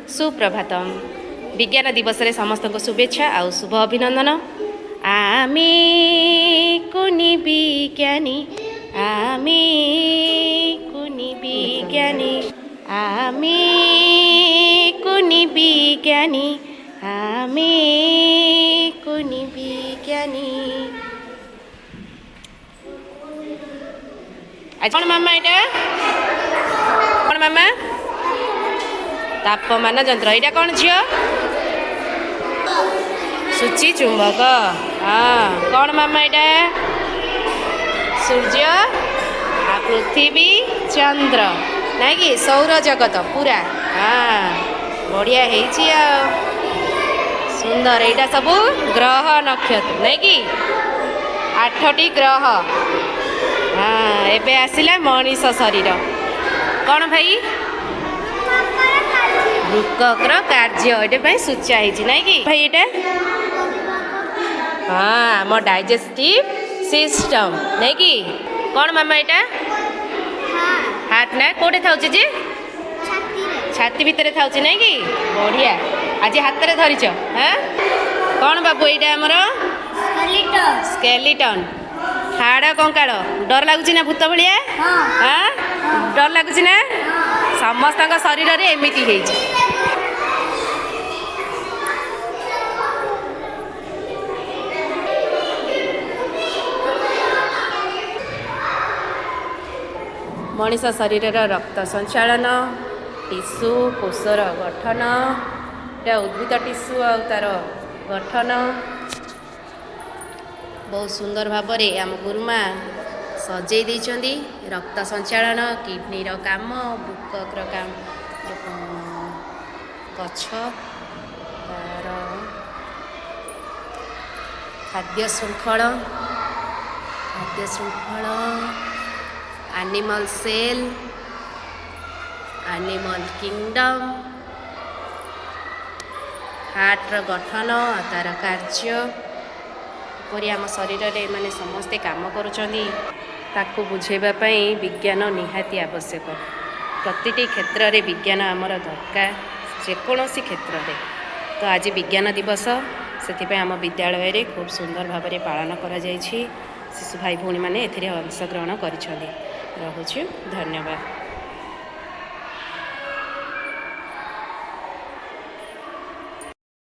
सुप्रभातम। विज्ञान दिवस रे समस्त को शुभेच्छा आउ शुभ अभिनंदन। आमे कुनी विज्ञानी, आमे कुनी विज्ञानी, आमे कुनी विज्ञानी, आमे कुनी विज्ञानी। आज कौन मामा एटा कौन मामा तापमान यंत्र यहाँ कौन झील सूची चुंबक। हाँ कौन मामा यहाँ सूर्य पृथ्वी चंद्र ना कि सौर जगत पूरा। हाँ बढ़िया है सुंदर। यहाँ सब ग्रह नक्षत्र नहीं कि 8टी ग्रह। हाँ एबे आसिला मनीष शरीर कौन भाई वृक्कर कार्य ये सूचा है ना कि भाई ये। हाँ आम डाइजेस्टिव सिस्टम नहीं कि कौन मामा यहाँ हाथ ना कौटे था जे छाती भितर था नहीं कि बढ़िया। आज हाथ में धरीच। हाँ कौन बाबू यहाँ आमर स्केलेटन हाड़ कंकाल। डर लगुच ना भूत भाया। हाँ डर लगुच ना समस्त शरीर में एमती है। मनीष शरीर रक्त संचालन टिश्यू कोषर गठन उद्भिद टिश्यू आ तार गठन बहुत सुंदर भाव में आम गुरुमा सजै देइछन्ती। रक्त संचालन किडनी काम वृक्कर काम गछ तार खाद्य श्रृंखल एनिमल सेल एनिमल किंगडम हार्टर गठन तार कार्य परी आम शरीर में माने समस्ते काम करुँच बुझेबाई विज्ञान निहाती आवश्यक। प्रतिटी क्षेत्र में विज्ञान आमर दरकार जेकोसी क्षेत्र में। तो आज विज्ञान दिवस से आम विद्यालय रे खूब सुंदर भाव में पालन करा शिशु भाई भौणी मैंने अंशग्रहण कर। धन्यवाद।